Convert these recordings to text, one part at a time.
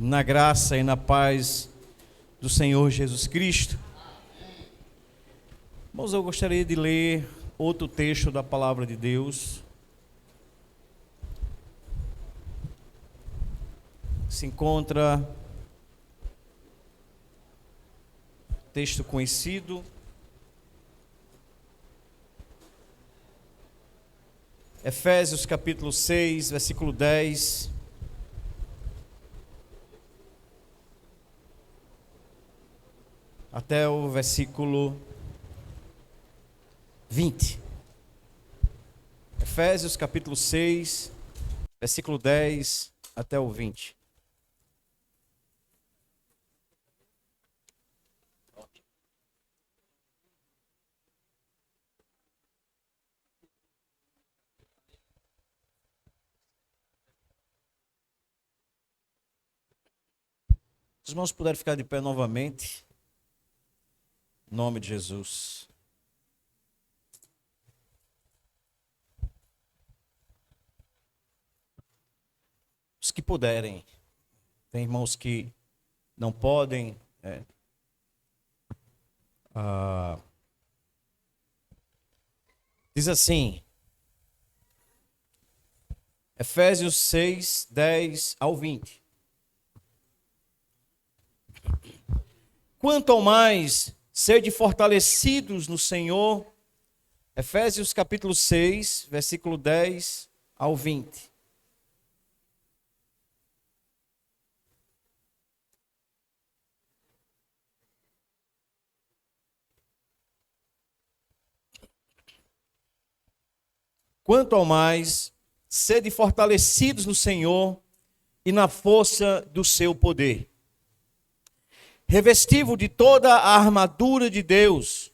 Na graça e na paz do Senhor Jesus Cristo. Irmãos, eu gostaria de ler outro texto da palavra de Deus. Se encontra texto conhecido, Efésios capítulo 6, versículo 10. Até o versículo 20. Efésios capítulo 6, versículo 10 até o 20. Os irmãos puderem ficar de pé novamente. Em nome de Jesus. Os que puderem. Tem irmãos que não podem. Diz assim. Efésios 6, 10 ao 20. Quanto ao mais, sede fortalecidos no Senhor. Efésios capítulo 6, versículo 10 ao 20. Quanto ao mais, sede fortalecidos no Senhor e na força do seu poder. Revesti-vos de toda a armadura de Deus,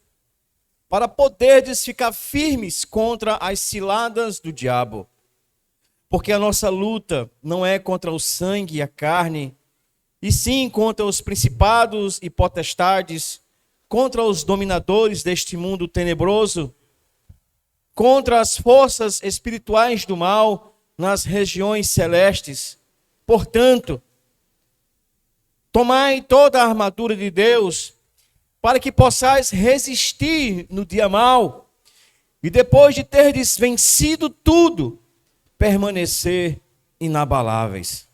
para poderdes ficar firmes contra as ciladas do diabo. Porque a nossa luta não é contra o sangue e a carne, e sim contra os principados e potestades, contra os dominadores deste mundo tenebroso, contra as forças espirituais do mal nas regiões celestes. Portanto, tomai toda a armadura de Deus, para que possais resistir no dia mau, e depois de terdes vencido tudo, permanecer inabaláveis.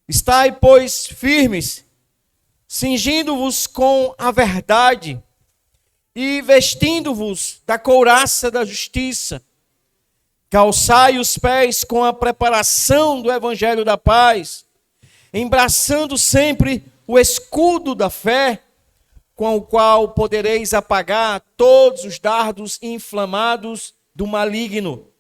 Estai, pois, firmes, cingindo-vos com a verdade, e vestindo-vos da couraça da justiça. Calçai os pés com a preparação do evangelho da paz, embraçando sempre o escudo da fé, com o qual podereis apagar todos os dardos inflamados do maligno.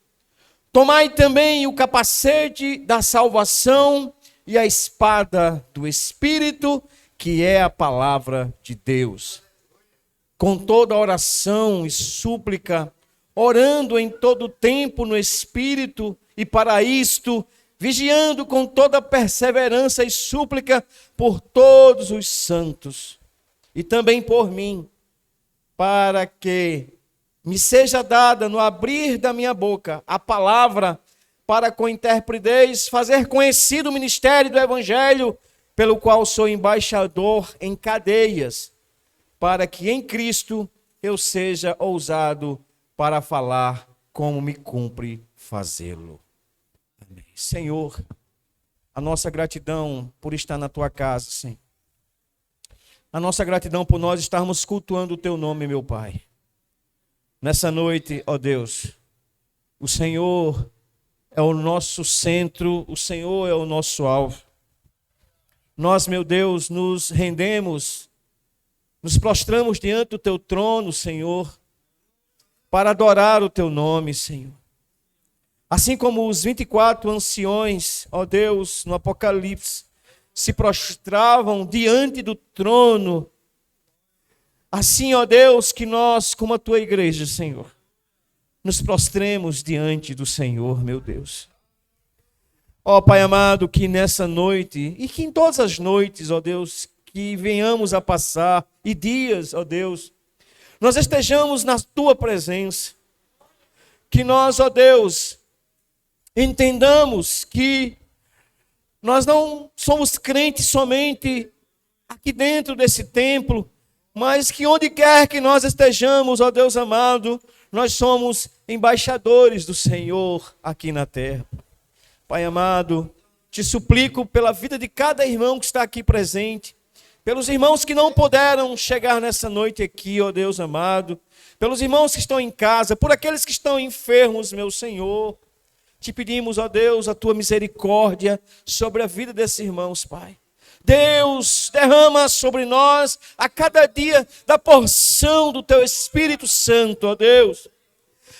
Tomai também o capacete da salvação e a espada do Espírito, que é a palavra de Deus. Com toda oração e súplica, orando em todo tempo no Espírito, e para isto, vigiando com toda perseverança e súplica por todos os santos, e também por mim, para que me seja dada no abrir da minha boca a palavra, para com interpretez fazer conhecido o ministério do Evangelho, pelo qual sou embaixador em cadeias, para que em Cristo eu seja ousado para falar como me cumpre fazê-lo. Amém. Senhor, a nossa gratidão por estar na tua casa, Senhor. A nossa gratidão por nós estarmos cultuando o teu nome, meu Pai. Nessa noite, ó Deus, o Senhor é o nosso centro, o Senhor é o nosso alvo. Nós, meu Deus, nos rendemos, nos prostramos diante do teu trono, Senhor, para adorar o teu nome, Senhor. Assim como os 24 anciões, ó Deus, no Apocalipse, se prostravam diante do trono, assim, ó Deus, que nós, como a tua igreja, Senhor, nos prostremos diante do Senhor, meu Deus. Ó Pai amado, que nessa noite, e que em todas as noites, ó Deus, que venhamos a passar, e dias, ó Deus, nós estejamos na tua presença, que nós, ó Deus, entendamos que Nós não somos crentes somente aqui dentro desse templo, mas que onde quer que nós estejamos, ó Deus amado, nós somos embaixadores do Senhor aqui na terra. Pai amado, te suplico pela vida de cada irmão que está aqui presente, pelos irmãos que não puderam chegar nessa noite aqui, ó Deus amado, pelos irmãos que estão em casa, por aqueles que estão enfermos, meu Senhor. Te pedimos, ó Deus, a tua misericórdia sobre a vida desses irmãos, Pai. Deus, derrama sobre nós a cada dia da porção do teu Espírito Santo, ó Deus,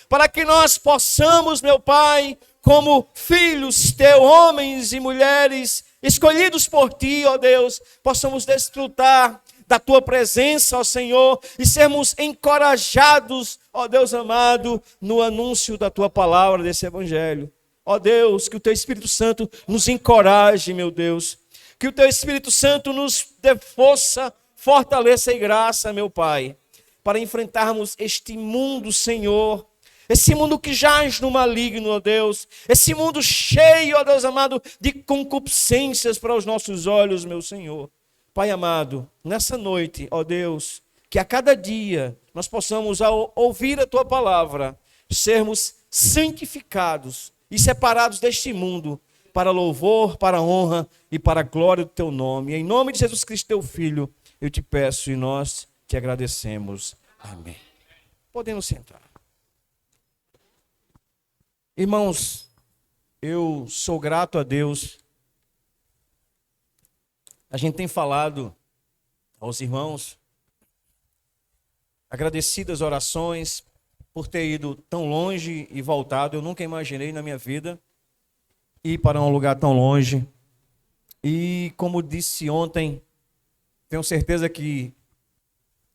para que nós possamos, meu Pai, como filhos teus, homens e mulheres escolhidos por ti, ó Deus, possamos desfrutar da tua presença, ó Senhor, e sermos encorajados, ó Deus amado, no anúncio da tua palavra, desse evangelho. Ó Deus, que o teu Espírito Santo nos encoraje, meu Deus, que o teu Espírito Santo nos dê força, fortaleza e graça, meu Pai, para enfrentarmos este mundo, Senhor, esse mundo que jaz no maligno, ó Deus, esse mundo cheio, ó Deus amado, de concupiscências para os nossos olhos, meu Senhor. Pai amado, nessa noite, ó Deus, que a cada dia nós possamos, ao ouvir a tua palavra, sermos santificados e separados deste mundo, para louvor, para honra e para a glória do teu nome. Em nome de Jesus Cristo, teu Filho, eu te peço e nós te agradecemos. Amém. Podemos sentar. Irmãos, eu sou grato a Deus. A gente tem falado aos irmãos, agradecidas orações por ter ido tão longe e voltado. Eu nunca imaginei na minha vida ir para um lugar tão longe. E como disse ontem, tenho certeza que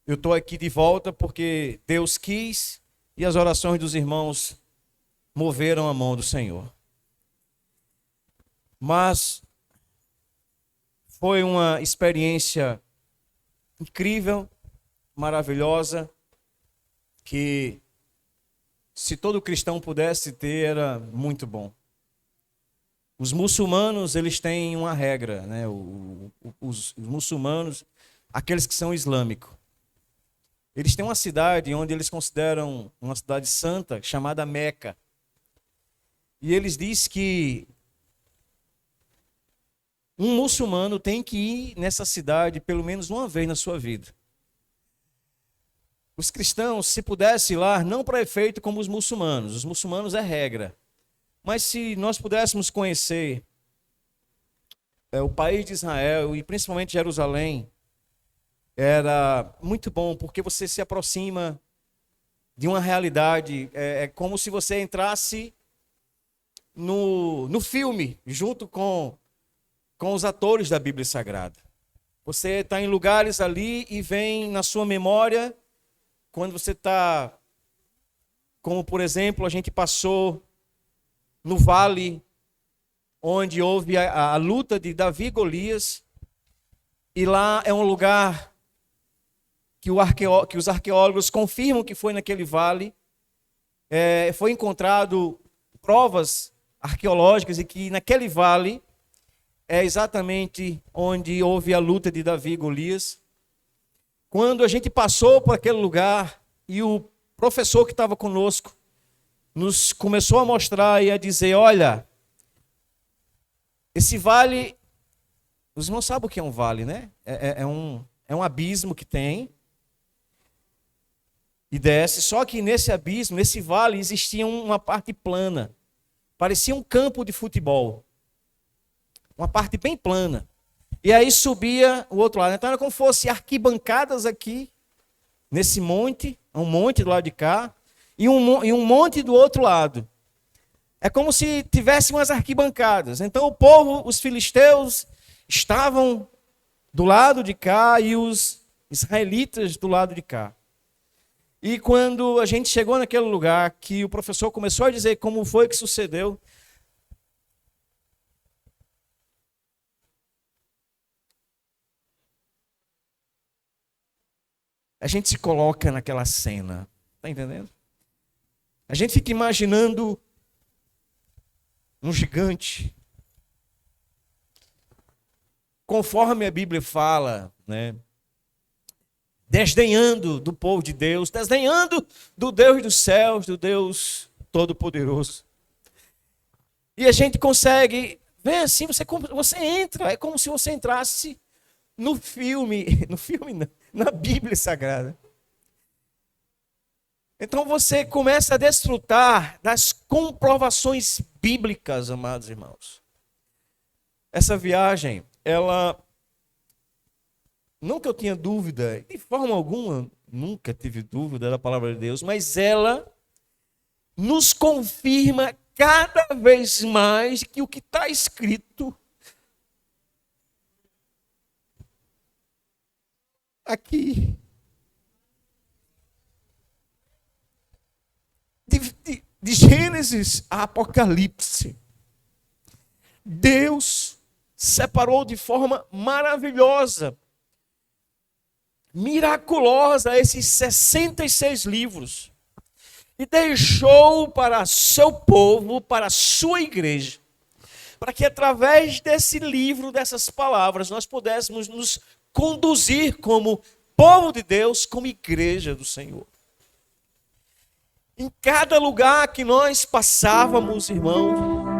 eu estou aqui de volta porque Deus quis e as orações dos irmãos moveram a mão do Senhor. Mas foi uma experiência incrível, maravilhosa, que se todo cristão pudesse ter, era muito bom. Os muçulmanos, eles têm uma regra, né? Os muçulmanos, aqueles que são islâmicos, eles têm uma cidade onde eles consideram uma cidade santa, chamada Meca. E eles dizem que um muçulmano tem que ir nessa cidade pelo menos uma vez na sua vida. Os cristãos, se pudessem ir lá, não para efeito como os muçulmanos é regra. Mas se nós pudéssemos conhecer o país de Israel e principalmente Jerusalém, era muito bom, porque você se aproxima de uma realidade, é como se você entrasse no filme, junto com os atores da Bíblia Sagrada. Você está em lugares ali e vem na sua memória, quando você está, como por exemplo, a gente passou no vale onde houve a luta de Davi e Golias, e lá é um lugar que os arqueólogos confirmam que foi naquele vale. Foi encontrado provas arqueológicas e que naquele vale é exatamente onde houve a luta de Davi e Golias. Quando a gente passou por aquele lugar e o professor que estava conosco nos começou a mostrar e a dizer, olha, esse vale, os irmãos sabem o que é um vale, né? É um abismo que tem e desce, só que nesse abismo, nesse vale, existia uma parte plana. Parecia um campo de futebol. Uma parte bem plana. E aí subia o outro lado. Então era como se fosse arquibancadas aqui, nesse monte, um monte do lado de cá, e um monte do outro lado. É como se tivesse umas arquibancadas. Então o povo, os filisteus, estavam do lado de cá e os israelitas do lado de cá. E quando a gente chegou naquele lugar, que o professor começou a dizer como foi que sucedeu, a gente se coloca naquela cena, tá entendendo? A gente fica imaginando um gigante conforme a Bíblia fala, né? Desdenhando do povo de Deus, desdenhando do Deus dos céus, do Deus Todo-Poderoso. E a gente consegue ver assim, você entra, é como se você entrasse no filme não, na Bíblia Sagrada. Então você começa a desfrutar das comprovações bíblicas, amados irmãos. Essa viagem, ela, não que eu tenha dúvida, de forma alguma, nunca tive dúvida da palavra de Deus, mas ela nos confirma cada vez mais que o que está escrito aqui, de Gênesis a Apocalipse, Deus separou de forma maravilhosa, miraculosa, esses 66 livros e deixou para seu povo, para a sua igreja, para que através desse livro, dessas palavras, nós pudéssemos nos conduzir como povo de Deus, como igreja do Senhor. Em cada lugar que nós passávamos, irmãos,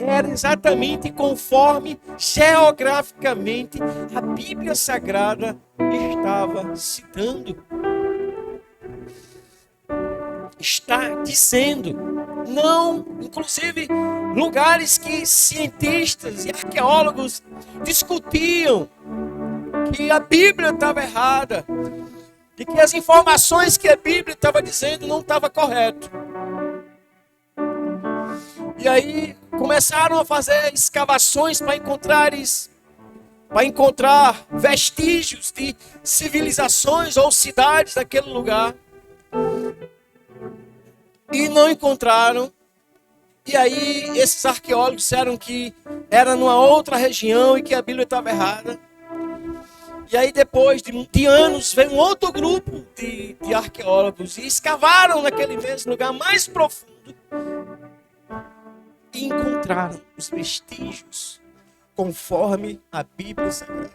era exatamente conforme geograficamente a Bíblia Sagrada estava citando. Está dizendo, não, inclusive lugares que cientistas e arqueólogos discutiam que a Bíblia estava errada, de que as informações que a Bíblia estava dizendo não estavam corretas. E aí começaram a fazer escavações para encontrar vestígios de civilizações ou cidades daquele lugar. E não encontraram. E aí esses arqueólogos disseram que era numa outra região e que a Bíblia estava errada. E aí depois de anos veio um outro grupo de arqueólogos e escavaram naquele mesmo lugar mais profundo e encontraram os vestígios conforme a Bíblia Sagrada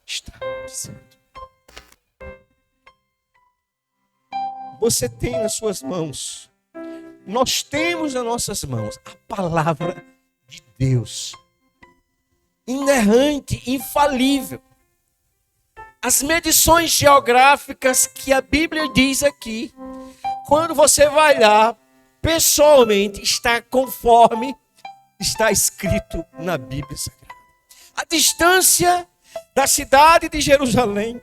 está dizendo. Você tem nas suas mãos, nós temos nas nossas mãos a palavra de Deus, inerrante, infalível. As medições geográficas que a Bíblia diz aqui, quando você vai lá, pessoalmente, está conforme está escrito na Bíblia Sagrada. A distância da cidade de Jerusalém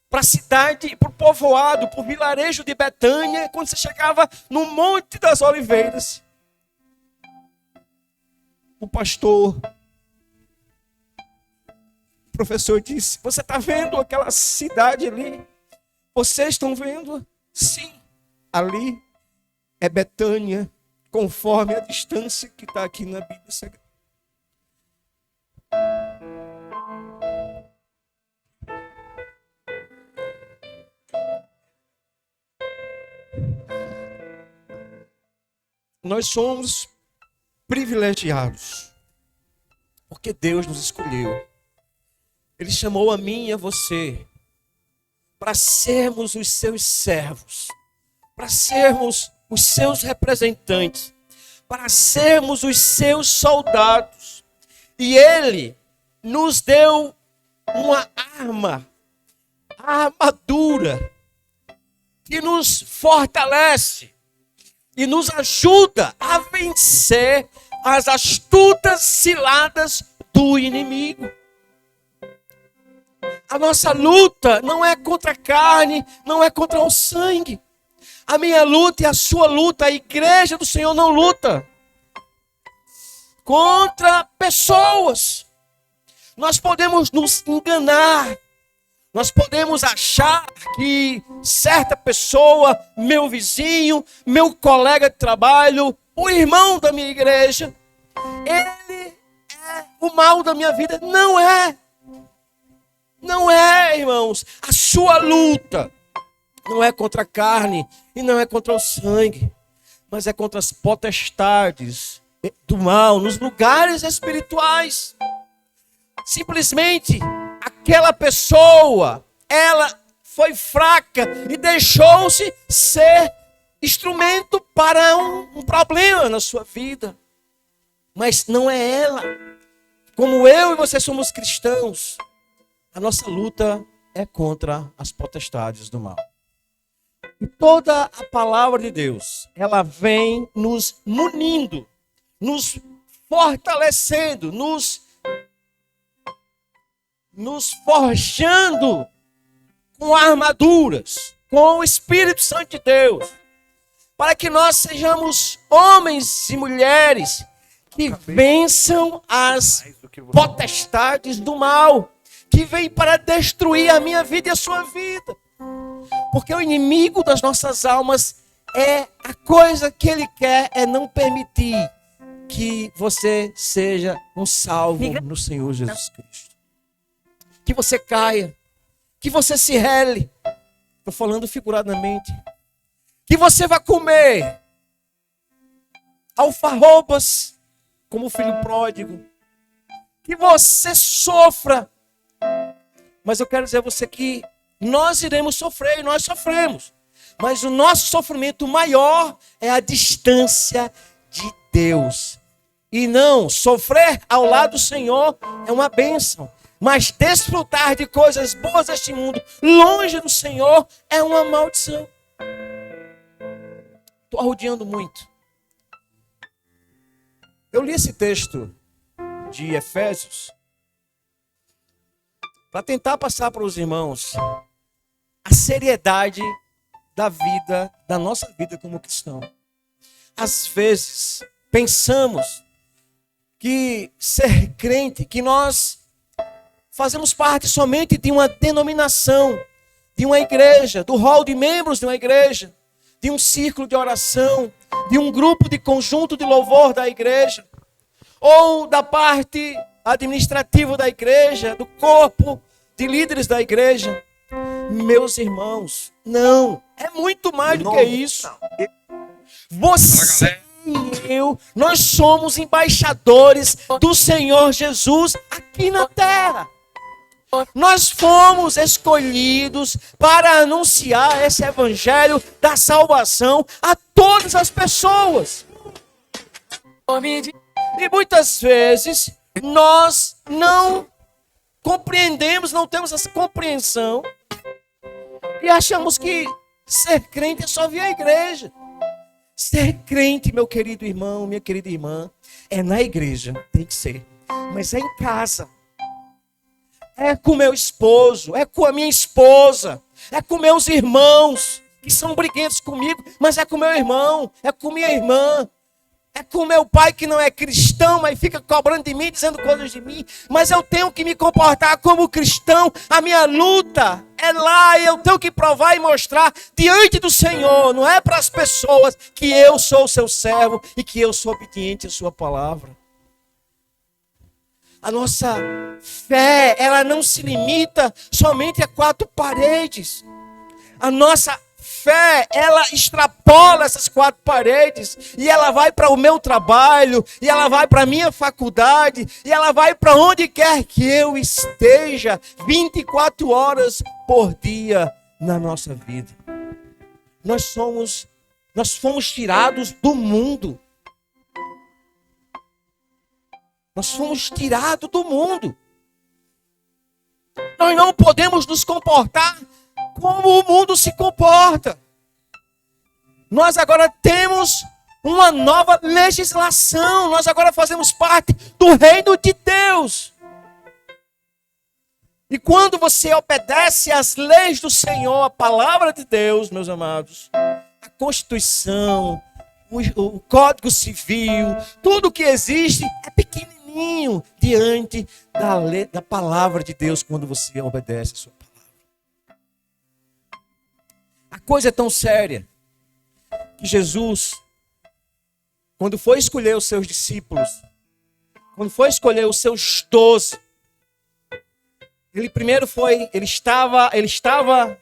para a cidade, para o povoado, para o vilarejo de Betânia, quando você chegava no Monte das Oliveiras, o pastor, o professor disse: você está vendo aquela cidade ali? Vocês estão vendo? Sim, ali é Betânia, conforme a distância que está aqui na Bíblia Sagrada. Nós somos privilegiados, porque Deus nos escolheu. Ele chamou a mim e a você para sermos os seus servos, para sermos os seus representantes, para sermos os seus soldados. E Ele nos deu uma arma, a armadura, que nos fortalece e nos ajuda a vencer as astutas ciladas do inimigo. A nossa luta não é contra a carne, não é contra o sangue. A minha luta e a sua luta, a igreja do Senhor não luta contra pessoas. Nós podemos nos enganar. Nós podemos achar que certa pessoa, meu vizinho, meu colega de trabalho, o irmão da minha igreja, ele é o mal da minha vida. Não é. Não é, irmãos. A sua luta não é contra a carne e não é contra o sangue, mas é contra as potestades do mal nos lugares espirituais. simplesmente aquela pessoa, ela foi fraca e deixou-se ser instrumento para um problema na sua vida. Mas não é ela. Como eu e você somos cristãos, a nossa luta é contra as potestades do mal. E toda a palavra de Deus, ela vem nos munindo, nos fortalecendo, nos forjando com armaduras, com o Espírito Santo de Deus, para que nós sejamos homens e mulheres que vençam as potestades do mal, que vem para destruir a minha vida e a sua vida. Porque o inimigo das nossas almas a coisa que ele quer é não permitir que você seja um salvo no Senhor Jesus Cristo. Que você caia, que você se rele. Estou falando figuradamente. Que você vá comer alfarrobas como o filho pródigo. Que você sofra. Mas eu quero dizer a você que nós iremos sofrer e nós sofremos. Mas o nosso sofrimento maior é a distância de Deus. E não, sofrer ao lado do Senhor é uma bênção. Mas desfrutar de coisas boas deste mundo, longe do Senhor, é uma maldição. Estou arrodeando muito. Eu li esse texto de Efésios para tentar passar para os irmãos a seriedade da vida, da nossa vida como cristão. Às vezes, pensamos que ser crente, que nós fazemos parte somente de uma denominação, de uma igreja, do hall de membros de uma igreja, de um círculo de oração, de um grupo de conjunto de louvor da igreja, ou da parte administrativa da igreja, do corpo de líderes da igreja. Meus irmãos, não, é muito mais do que isso. Você e eu, nós somos embaixadores do Senhor Jesus aqui na terra. Nós fomos escolhidos para anunciar esse evangelho da salvação a todas as pessoas. E muitas vezes nós não compreendemos, não temos essa compreensão e achamos que ser crente é só vir à igreja. Ser crente, meu querido irmão, minha querida irmã, é na igreja, tem que ser, mas é em casa. É com meu esposo, é com a minha esposa, é com meus irmãos, que são briguentos comigo, mas é com meu irmão, é com minha irmã, é com meu pai que não é cristão, mas fica cobrando de mim, dizendo coisas de mim, mas eu tenho que me comportar como cristão, a minha luta é lá, e eu tenho que provar e mostrar diante do Senhor, não é para as pessoas que eu sou seu servo e que eu sou obediente à sua palavra. A nossa fé, ela não se limita somente a 4 paredes. A nossa fé, ela extrapola essas 4 paredes. E ela vai para o meu trabalho, e ela vai para a minha faculdade, e ela vai para onde quer que eu esteja, 24 horas por dia na nossa vida. Nós fomos tirados do mundo. Nós fomos tirados do mundo. Nós não podemos nos comportar como o mundo se comporta. Nós agora temos uma nova legislação. Nós agora fazemos parte do reino de Deus. E quando você obedece às leis do Senhor, a palavra de Deus, meus amados, a Constituição, o Código Civil, tudo que existe é pequenininho diante da palavra de Deus quando você obedece a sua palavra. A coisa é tão séria que Jesus, quando foi escolher os seus discípulos, quando foi escolher os seus 12, ele estava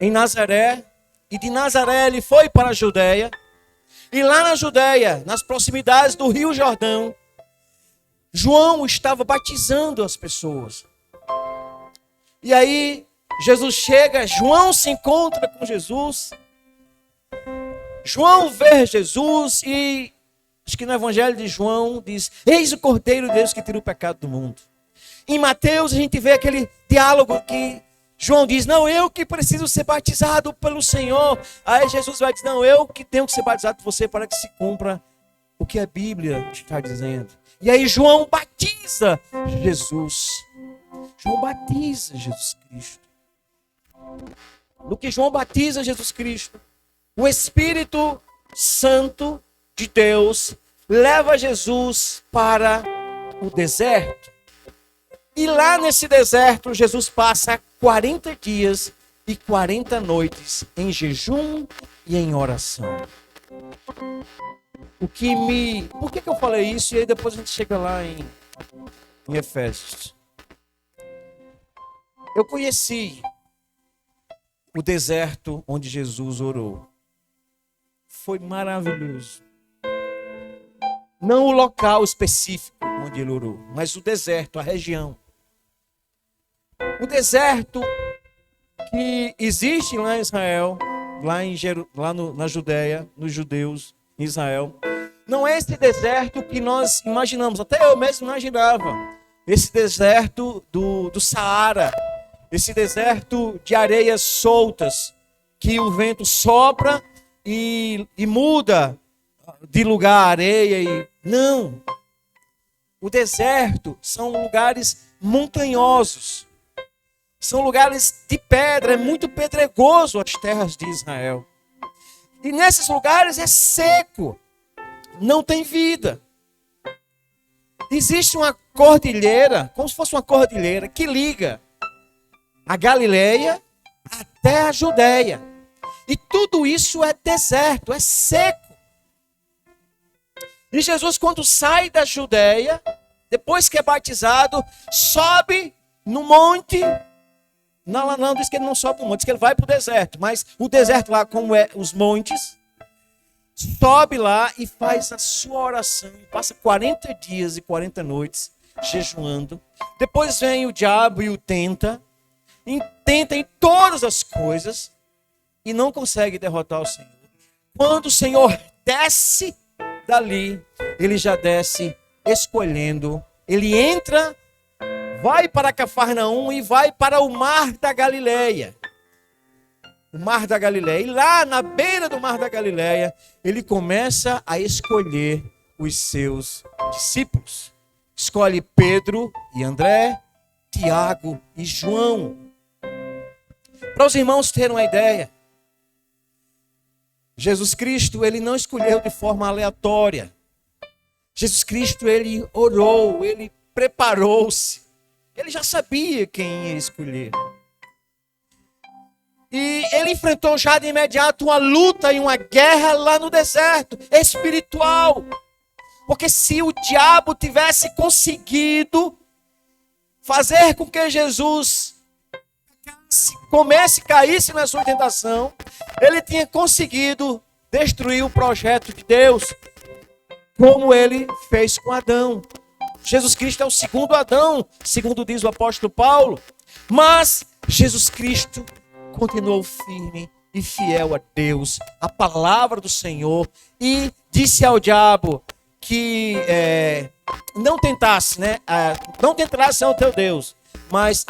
em Nazaré, e de Nazaré ele foi para a Judeia, e lá na Judeia, nas proximidades do Rio Jordão, João estava batizando as pessoas. E aí, Jesus chega, João se encontra com Jesus. João vê Jesus e, acho que no Evangelho de João, diz: eis o Cordeiro de Deus que tira o pecado do mundo. Em Mateus, a gente vê aquele diálogo que João diz: não, eu que preciso ser batizado pelo Senhor. Aí Jesus vai dizer: não, eu que tenho que ser batizado por você para que se cumpra o que a Bíblia está dizendo. E aí João batiza Jesus. João batiza Jesus Cristo. No que João batiza Jesus Cristo, o Espírito Santo de Deus leva Jesus para o deserto. E lá nesse deserto, Jesus passa 40 dias e 40 noites em jejum e em oração. Por que eu falei isso? E aí depois a gente chega lá em Efésios. Eu conheci o deserto onde Jesus orou. Foi maravilhoso. Não o local específico onde ele orou, mas o deserto, a região. O deserto que existe lá em Israel, na Judéia, nos judeus em Israel, não é esse deserto que nós imaginamos, até eu mesmo imaginava. Esse deserto do Saara, esse deserto de areias soltas, que o vento sopra e muda de lugar a areia. Não! O deserto são lugares montanhosos. São lugares de pedra, é muito pedregoso as terras de Israel. E nesses lugares é seco, não tem vida. Existe uma cordilheira, como se fosse uma cordilheira, que liga a Galileia até a Judéia. E tudo isso é deserto, é seco. E Jesus, quando sai da Judéia, depois que é batizado, sobe no monte. Não diz que ele não sobe no monte, diz que ele vai para o deserto. Mas o deserto lá, como é os montes, sobe lá e faz a sua oração. Passa 40 dias e 40 noites jejuando. Depois vem o diabo e o tenta em todas as coisas e não consegue derrotar o Senhor. Quando o Senhor desce dali, ele já desce escolhendo. Ele entra, vai para Cafarnaum e vai para o Mar da Galileia. O Mar da Galileia. E lá na beira do Mar da Galileia, ele começa a escolher os seus discípulos. Escolhe Pedro e André, Tiago e João. Para os irmãos terem uma ideia, Jesus Cristo, ele não escolheu de forma aleatória. Jesus Cristo, ele orou, ele preparou-se. Ele já sabia quem ia escolher. E ele enfrentou já de imediato uma luta e uma guerra lá no deserto, espiritual. Porque se o diabo tivesse conseguido fazer com que Jesus caísse na sua tentação, ele tinha conseguido destruir o projeto de Deus, como ele fez com Adão. Jesus Cristo é o segundo Adão, segundo diz o apóstolo Paulo. Mas Jesus Cristo continuou firme e fiel a Deus, a palavra do Senhor, e disse ao diabo que não tentasse, não tentarás ser o teu Deus, mas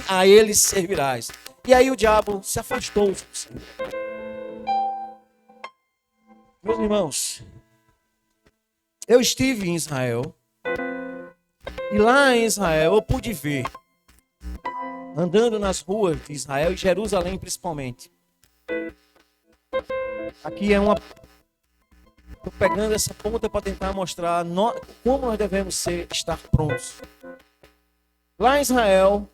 a ele servirás. E aí o diabo se afastou do Senhor. Meus irmãos, eu estive em Israel, e lá em Israel eu pude ver, andando nas ruas de Israel e Jerusalém principalmente. Aqui é estou pegando essa ponta para tentar mostrar como nós devemos estar prontos. Lá em Israel,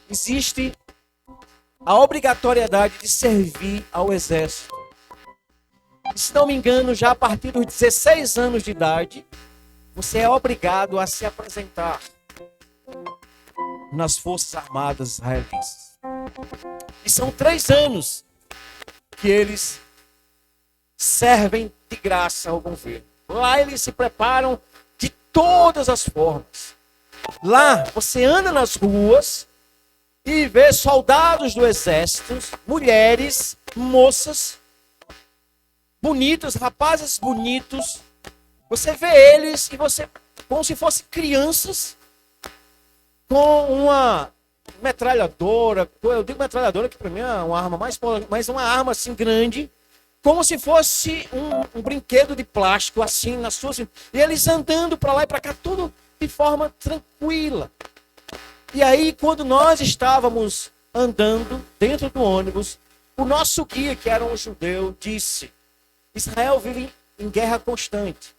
existe a obrigatoriedade de servir ao exército. E, se não me engano, já a partir dos 16 anos de idade, você é obrigado a se apresentar nas Forças Armadas israelenses. E são 3 anos que eles servem de graça ao governo. Lá eles se preparam de todas as formas. Lá, você anda nas ruas e vê soldados do exército, mulheres, moças, bonitos, rapazes bonitos. Você vê eles e você, como se fossem crianças, com uma metralhadora. Eu digo metralhadora, que para mim é uma arma mais uma arma assim grande, como se fosse um brinquedo de plástico, assim, nas suas. E eles andando para lá e para cá, tudo de forma tranquila. E aí, quando nós estávamos andando dentro do ônibus, o nosso guia, que era um judeu, disse: Israel vive em guerra constante.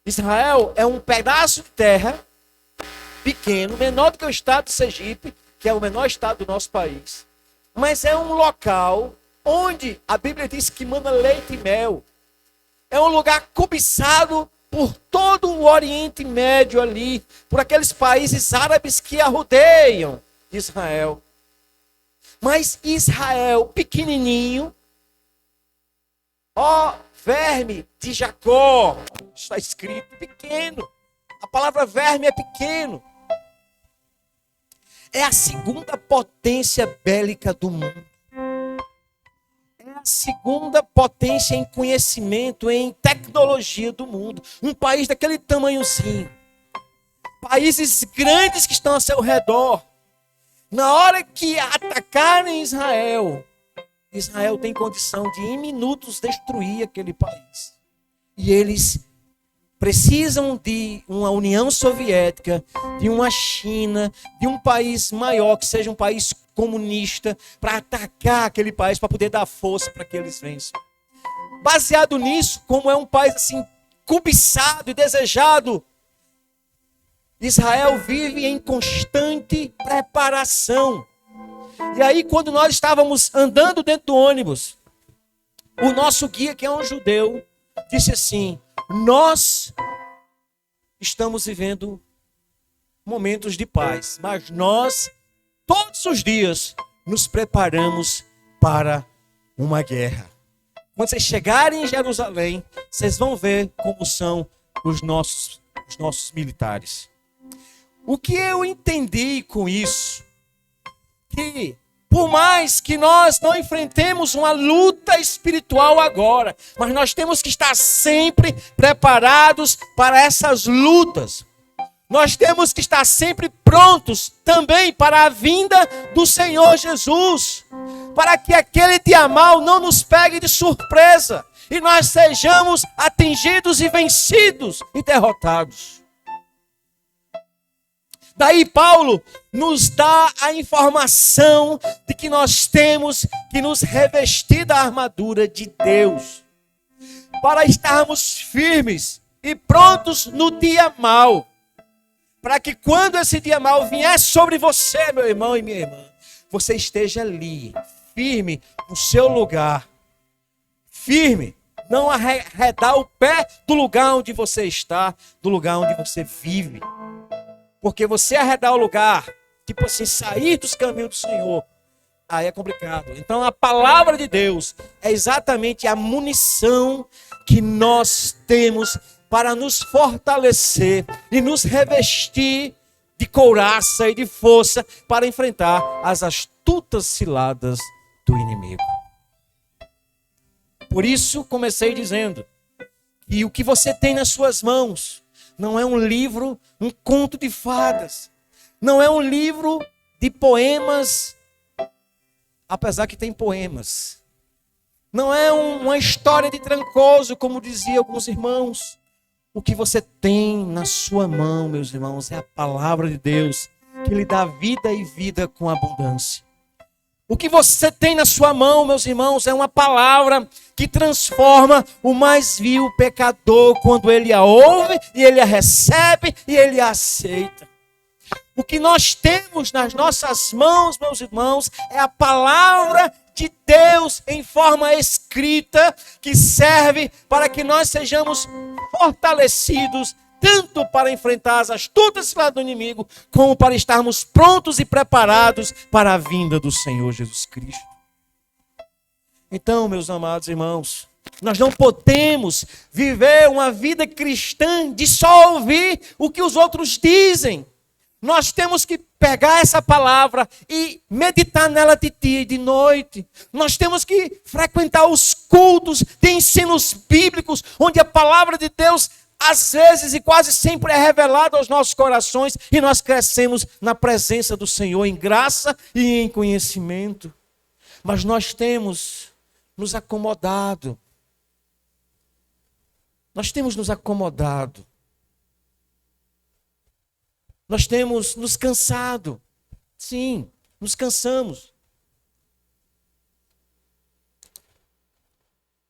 Israel é um pedaço de terra pequeno, menor do que o estado de Sergipe, que é o menor estado do nosso país. Mas é um local onde a Bíblia diz que manda leite e mel. É um lugar cobiçado por todo o Oriente Médio ali, por aqueles países árabes que a rodeiam Israel. Mas Israel, pequenininho, ó verme de Jacó, está escrito pequeno. A palavra verme é pequeno. É a segunda potência bélica do mundo. É a segunda potência em conhecimento, em tecnologia do mundo. Um país daquele tamanhozinho. Países grandes que estão ao seu redor. Na hora que atacarem Israel, Israel tem condição de, em minutos, destruir aquele país. E eles precisam de uma União Soviética, de uma China, de um país maior, que seja um país comunista, para atacar aquele país, para poder dar força para que eles vençam. Baseado nisso, como é um país assim, cobiçado e desejado, Israel vive em constante preparação. E aí, quando nós estávamos andando dentro do ônibus, o nosso guia, que é um judeu, disse assim: nós estamos vivendo momentos de paz, mas nós, todos os dias, nos preparamos para uma guerra. Quando vocês chegarem em Jerusalém, vocês vão ver como são os nossos militares. O que eu entendi com isso? Que por mais que nós não enfrentemos uma luta espiritual agora, mas nós temos que estar sempre preparados para essas lutas. Nós temos que estar sempre prontos também para a vinda do Senhor Jesus, para que aquele dia mal não nos pegue de surpresa e nós sejamos atingidos e vencidos e derrotados. Daí Paulo nos dá a informação de que nós temos que nos revestir da armadura de Deus, para estarmos firmes e prontos no dia mau, para que quando esse dia mau vier sobre você, meu irmão e minha irmã, você esteja ali, firme no seu lugar, firme, não arredar o pé do lugar onde você está, do lugar onde você vive. Porque você arredar o lugar, tipo assim, sair dos caminhos do Senhor, aí é complicado. Então a palavra de Deus é exatamente a munição que nós temos para nos fortalecer e nos revestir de couraça e de força para enfrentar as astutas ciladas do inimigo. Por isso comecei dizendo que o que você tem nas suas mãos não é um livro, um conto de fadas. Não é um livro de poemas, apesar que tem poemas. Não é uma história de Trancoso, como diziam alguns irmãos. O que você tem na sua mão, meus irmãos, é a palavra de Deus, que lhe dá vida e vida com abundância. O que você tem na sua mão, meus irmãos, é uma palavra que transforma o mais vil pecador quando ele a ouve, e ele a recebe, e ele a aceita. O que nós temos nas nossas mãos, meus irmãos, é a palavra de Deus em forma escrita, que serve para que nós sejamos fortalecidos, tanto para enfrentar as astutas ciladas do inimigo, como para estarmos prontos e preparados para a vinda do Senhor Jesus Cristo. Então, meus amados irmãos, Nós não podemos viver uma vida cristã de só ouvir o que os outros dizem. Nós temos que pegar essa palavra e meditar nela de dia e de noite. Nós temos que frequentar os cultos de ensinos bíblicos, onde a palavra de Deus, às vezes e quase sempre, é revelada aos nossos corações e nós crescemos na presença do Senhor, em graça e em conhecimento. Mas nós temos nos acomodado. Nós temos nos acomodado. Nós temos nos cansado. Sim, nos cansamos.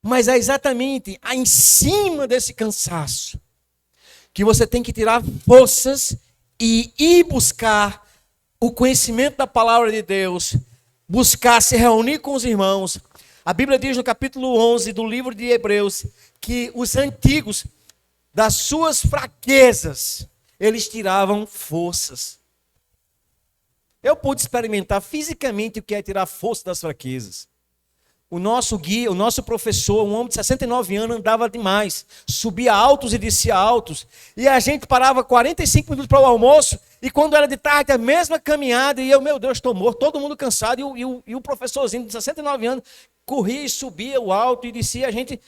Mas é exatamente em cima desse cansaço que você tem que tirar forças e ir buscar o conhecimento da palavra de Deus, buscar se reunir com os irmãos. A Bíblia diz no capítulo 11 do livro de Hebreus que os antigos, das suas fraquezas, eles tiravam forças. Eu pude experimentar fisicamente o que é tirar força das fraquezas. O nosso guia, o nosso professor, um homem de 69 anos, andava demais. Subia altos e descia altos. E a gente parava 45 minutos para o almoço. E quando era de tarde, a mesma caminhada. E eu, meu Deus, estou morto. Todo mundo cansado. E o professorzinho de 69 anos corria e subia o alto e descia. A gente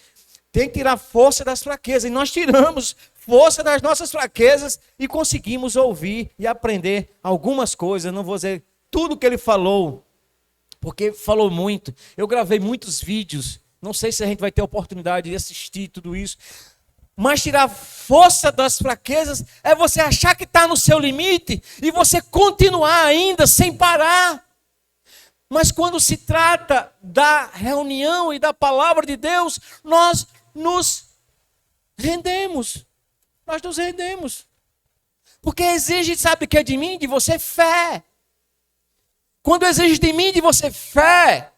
tem que tirar força das fraquezas. E nós tiramos força das nossas fraquezas e conseguimos ouvir e aprender algumas coisas. Não vou dizer tudo o que ele falou, porque falou muito. Eu gravei muitos vídeos. Não sei se a gente vai ter oportunidade de assistir tudo isso. Mas tirar força das fraquezas é você achar que está no seu limite e você continuar ainda sem parar. Mas quando se trata da reunião e da palavra de Deus, nós nos rendemos. Nós nos rendemos. Porque exige, sabe o que é de mim? De você fé. Quando exige de mim, de você fé,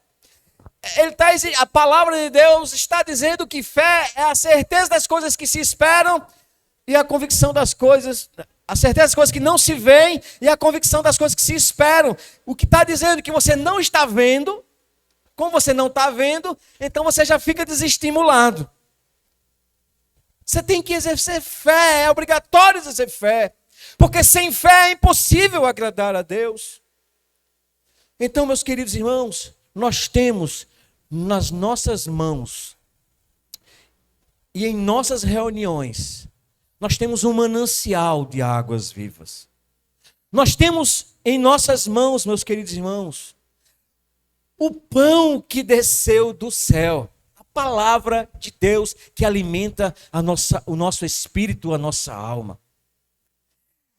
a palavra de Deus está dizendo que fé é a certeza das coisas que se esperam e a convicção das coisas, a certeza das coisas que não se veem e a convicção das coisas que se esperam. O que está dizendo que você não está vendo, como você não está vendo, então você já fica desestimulado. Você tem que exercer fé, é obrigatório exercer fé, porque sem fé é impossível agradar a Deus. Então, meus queridos irmãos, nós temos nas nossas mãos e em nossas reuniões, nós temos um manancial de águas vivas. Nós temos em nossas mãos, meus queridos irmãos, o pão que desceu do céu. Palavra de Deus que alimenta o nosso espírito, a nossa alma.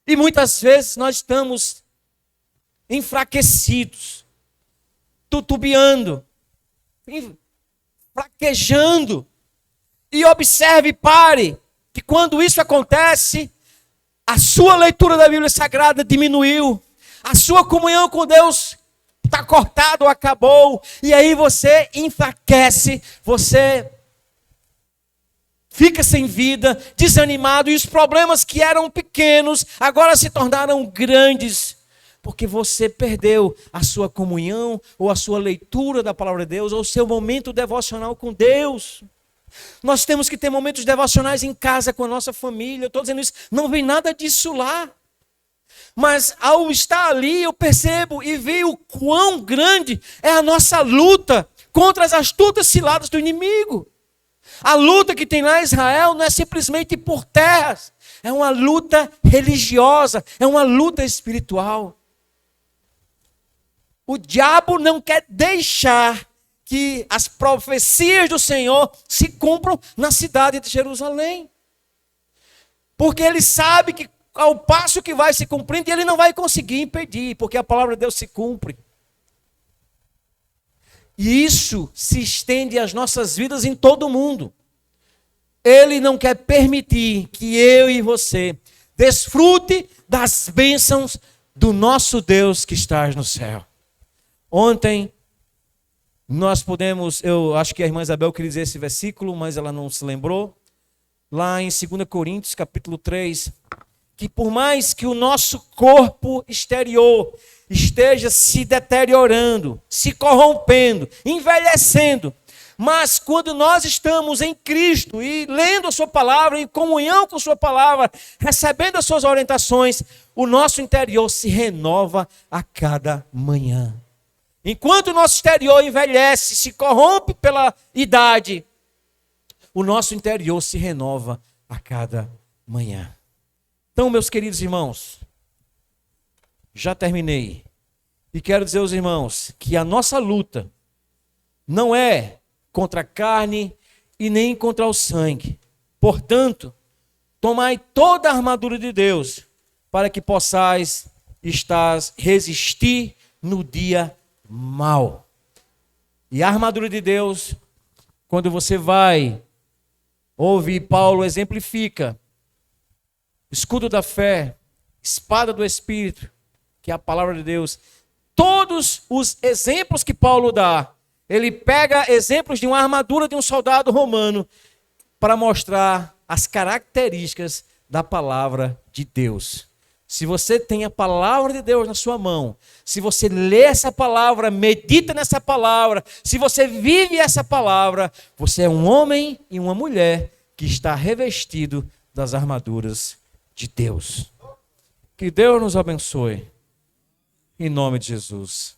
E muitas vezes nós estamos enfraquecidos, tutubiando, fraquejando. E observe e pare que quando isso acontece, a sua leitura da Bíblia Sagrada diminuiu, a sua comunhão com Deus está cortado, acabou, e aí você enfraquece, você fica sem vida, desanimado, e os problemas que eram pequenos agora se tornaram grandes, porque você perdeu a sua comunhão, ou a sua leitura da palavra de Deus, ou o seu momento devocional com Deus. Nós temos que ter momentos devocionais em casa com a nossa família. Eu estou dizendo isso, não vem nada disso lá. Mas ao estar ali eu percebo e vejo o quão grande é a nossa luta contra as astutas ciladas do inimigo. A luta que tem lá em Israel não é simplesmente por terras, é uma luta religiosa, é uma luta espiritual. O diabo não quer deixar que as profecias do Senhor se cumpram na cidade de Jerusalém. Porque ele sabe que ao passo que vai se cumprindo, ele não vai conseguir impedir, porque a palavra de Deus se cumpre. E isso se estende às nossas vidas em todo o mundo. Ele não quer permitir que eu e você desfrute das bênçãos do nosso Deus que está no céu. Ontem, nós podemos, eu acho que a irmã Isabel queria dizer esse versículo, mas ela não se lembrou. Lá em 2 Coríntios, capítulo 3, que por mais que o nosso corpo exterior esteja se deteriorando, se corrompendo, envelhecendo, Mas quando nós estamos em Cristo e lendo a sua palavra, em comunhão com a sua palavra, recebendo as suas orientações, o nosso interior se renova a cada manhã. Enquanto o nosso exterior envelhece, se corrompe pela idade, o nosso interior se renova a cada manhã. Então, meus queridos irmãos, já terminei. E quero dizer aos irmãos que a nossa luta não é contra a carne e nem contra o sangue. Portanto, tomai toda a armadura de Deus para que possais resistir no dia mau. E a armadura de Deus, quando você vai ouvir Paulo exemplifica, escudo da fé, espada do Espírito, que é a palavra de Deus. Todos os exemplos que Paulo dá, ele pega exemplos de uma armadura de um soldado romano para mostrar as características da palavra de Deus. Se você tem a palavra de Deus na sua mão, se você lê essa palavra, medita nessa palavra, se você vive essa palavra, você é um homem e uma mulher que está revestido das armaduras de Deus. Que Deus nos abençoe. Em nome de Jesus.